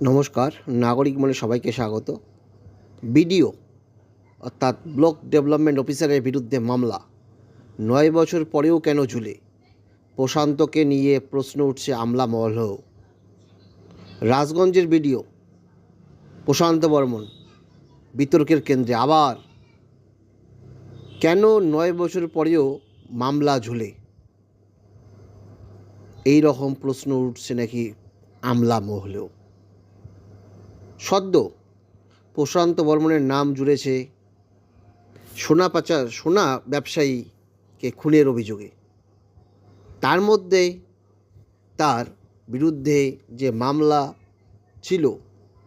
নমস্কার, নাগরিক মনে সবাইকে স্বাগত। বিডিও অর্থাৎ ব্লক ডেভেলপমেন্ট অফিসারের বিরুদ্ধে মামলা, ৯ বছর পরেও কেন ঝুলে? প্রশান্তকে নিয়ে প্রশ্ন উঠছে আমলা মহলেও। রাজগঞ্জের বিডিও প্রশান্ত বর্মন বিতর্কের কেন্দ্রে আবার। কেন ৯ বছর পরেও মামলা ঝুলে? এই রকম প্রশ্ন উঠছে নাকি আমলা মহলেও। সদ্য প্রশান্ত বর্মনের নাম জুড়েছে সোনা ব্যবসায়ীকে খুনের অভিযোগে। তার মধ্যে তার বিরুদ্ধে যে মামলা ছিল,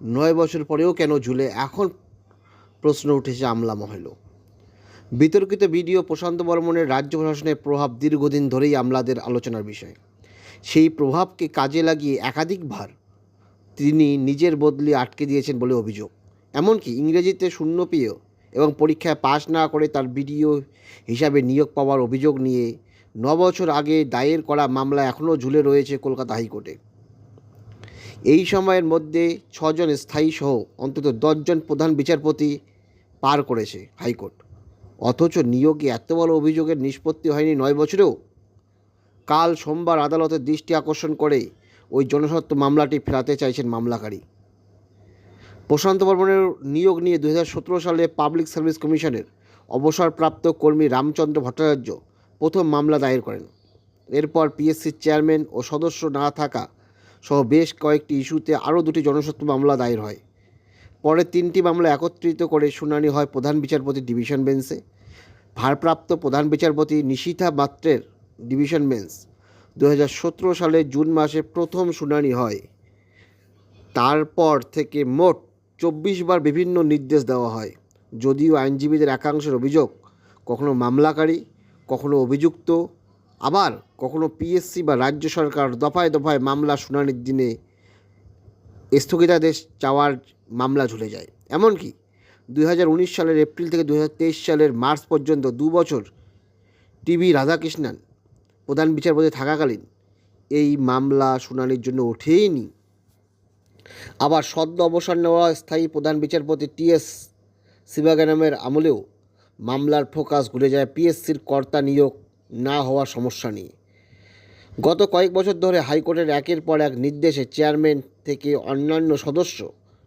৯ বছর পরেও কেন ঝুলে, এখন প্রশ্ন উঠেছে আমলা মহলেও। বিতর্কিত বিডিও প্রশান্ত বর্মনের রাজ্য প্রশাসনের প্রভাব দীর্ঘদিন ধরেই আমলাদের আলোচনার বিষয়। সেই প্রভাবকে কাজে লাগিয়ে একাধিকবার তিনি নিজের বদলি আটকে দিয়েছেন বলে অভিযোগ। এমনকি ইংরেজিতে শূন্য পেয়েও এবং পরীক্ষায় পাশ না করে তার বিডিও হিসাবে নিয়োগ পাওয়ার অভিযোগ নিয়ে ৯ বছর আগে দায়ের করা মামলা এখনও ঝুলে রয়েছে কলকাতা হাইকোর্টে। এই সময়ের মধ্যে ৬ জন স্থায়ী সহ অন্তত ১০ জন প্রধান বিচারপতি পার করেছে হাইকোর্ট। অথচ নিয়োগে এত বড় অভিযোগের নিষ্পত্তি হয়নি ৯ বছরেও। কাল সোমবার আদালতের দৃষ্টি আকর্ষণ করে ওই জনস্বার্থ মামলাটি ফেরাতে চাইছেন মামলাকারী। প্রশান্ত বর্মনের নিয়োগ নিয়ে ২০১৭ সালে পাবলিক সার্ভিস কমিশনের অবসরপ্রাপ্ত কর্মী রামচন্দ্র ভট্টাচার্য প্রথম মামলা দায়ের করেন। এরপর পিএসসির চেয়ারম্যান ও সদস্য না থাকা সহ বেশ কয়েকটি ইস্যুতে আরও 2টি জনস্বার্থ মামলা দায়ের হয়। পরে 3টি মামলা একত্রিত করে শুনানি হয় প্রধান বিচারপতির ডিভিশন বেঞ্চে। ভারপ্রাপ্ত প্রধান বিচারপতি নিশিথা মাত্রের ডিভিশন বেঞ্চ ২০১৭ সালের জুন মাসে প্রথম শুনানি হয়। তারপর থেকে মোট 24 বার বিভিন্ন নির্দেশ দেওয়া হয়। যদিও আইনজীবীদের একাংশের অভিযোগ, কখনো মামলাকারী, কখনো অভিযুক্ত, আবার কখনো পিএসসি বা রাজ্য সরকার দফায় দফায় মামলা শুনানির দিনে স্থগিতাদেশ চাওয়ার মামলা ঝুলে যায়। এমনকি 2019 সালের এপ্রিল থেকে 2023 সালের মার্চ পর্যন্ত 2 বছর টিভি রাধাকৃষ্ণন প্রধান বিচারপতি থাকাকালীন এই মামলা শুনানির জন্য ওঠেইনি। আবার সদ্য অবসর নেওয়া স্থায়ী প্রধান বিচারপতি টিএস শিবাগানামের আমলেও মামলার ফোকাস ঘুরে যায় পিএসসির কর্তা নিয়োগ না হওয়ার সমস্যা নিয়ে। গত কয়েক বছর ধরে হাইকোর্টের একের পর এক নির্দেশে চেয়ারম্যান থেকে অন্যান্য সদস্য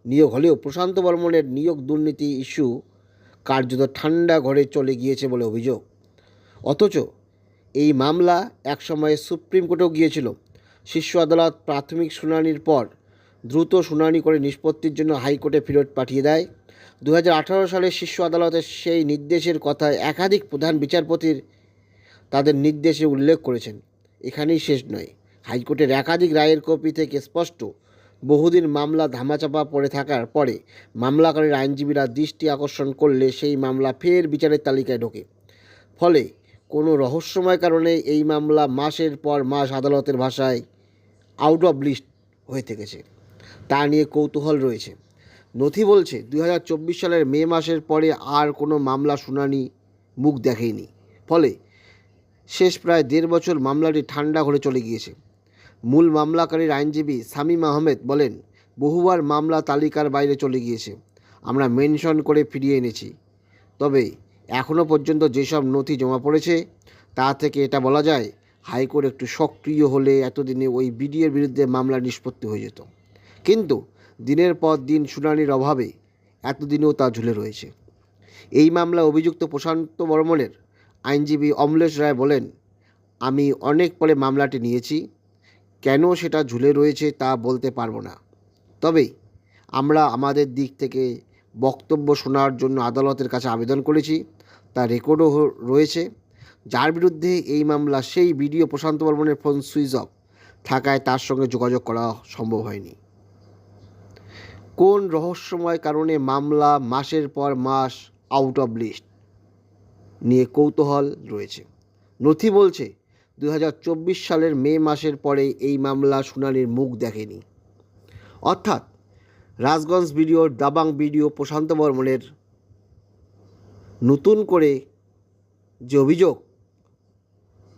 নিয়োগ হলেও প্রশান্ত বর্মনের নিয়োগ দুর্নীতি ইস্যু কার্যত ঠান্ডা ঘরে চলে গিয়েছে বলে অভিযোগ। অথচ এই মামলা একসময়ে সুপ্রিম কোর্টেও গিয়েছিল। শীর্ষ আদালত প্রাথমিক শুনানির পর দ্রুত শুনানি করে নিষ্পত্তির জন্য হাইকোর্টে ফেরত পাঠিয়ে দেয়। 2018 সালে শীর্ষ আদালতের সেই নির্দেশের কথা একাধিক প্রধান বিচারপতির তাদের নির্দেশে উল্লেখ করেছেন। এখানেই শেষ নয়, হাইকোর্টের একাধিক রায়ের কপি থেকে স্পষ্ট, বহুদিন মামলা ধামাচাপা পড়ে থাকার পরে মামলাকারীর আইনজীবীরা দৃষ্টি আকর্ষণ করলে সেই মামলা ফের বিচারের তালিকায় ঢোকে। ফলে কোনো রহস্যময় কারণে এই মামলা মাসের পর মাস আদালতের ভাষায় আউট অফ লিস্ট হয়ে থেকেছে। তা নিয়ে কৌতূহল রয়েছে। নথি বলছে 2024 সালের মে মাসের পরে আর কোনো মামলা শুনানি মুখ দেখেনি। ফলে শেষ প্রায় 1.5 বছর মামলাটি ঠান্ডা ঘরে চলে গিয়েছে। মূল মামলাকারীর আইনজীবী শামীম আহমেদ বলেন, বহুবার মামলা তালিকার বাইরে চলে গিয়েছে, আমরা মেনশন করে ফিরিয়ে এনেছি। তবে এখনও পর্যন্ত যেসব নথি জমা পড়েছে তা থেকে এটা বলা যায়, হাইকোর্ট একটু সক্রিয় হলে এতদিনে ওই বিডিএর বিরুদ্ধে মামলা নিষ্পত্তি হয়ে যেত। কিন্তু দিনের পর দিন শুনানির অভাবে এতদিনেও তা ঝুলে রয়েছে। এই মামলা অভিযুক্ত প্রশান্ত বর্মনের আইনজীবী অমলেশ রায় বলেন, আমি অনেক পরে মামলাটি নিয়েছি, কেন সেটা ঝুলে রয়েছে তা বলতে পারবো না। তবে আমরা আমাদের দিক থেকে বক্তব্য শোনার জন্য আদালতের কাছে আবেদন করেছি, তার রেকর্ডও রয়েছে। যার বিরুদ্ধে এই মামলা, সেই বিডিও প্রশান্ত বর্মনের ফোন সুইচ অফ থাকায় তার সঙ্গে যোগাযোগ করা সম্ভব হয়নি। কোন রহস্যময় কারণে মামলা মাসের পর মাস আউট অফ লিস্ট নিয়ে কৌতূহল রয়েছে। নথি বলছে 2024 সালের মে মাসের পরে এই মামলা শুনানির মুখ দেখেনি। অর্থাৎ রাজগঞ্জ বিডিও, দাবাং বিডিও প্রশান্ত বর্মনের নতুন করে যে অভিযোগ,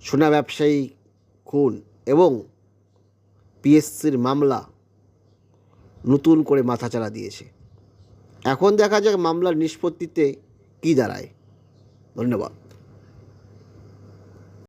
সোনা ব্যবসায়ী খুন এবং পিএসসির মামলা, নতুন করে মাথাচাড়া দিয়েছে। এখন দেখা যাক মামলার নিষ্পত্তিতে কী দাঁড়ায়। ধন্যবাদ।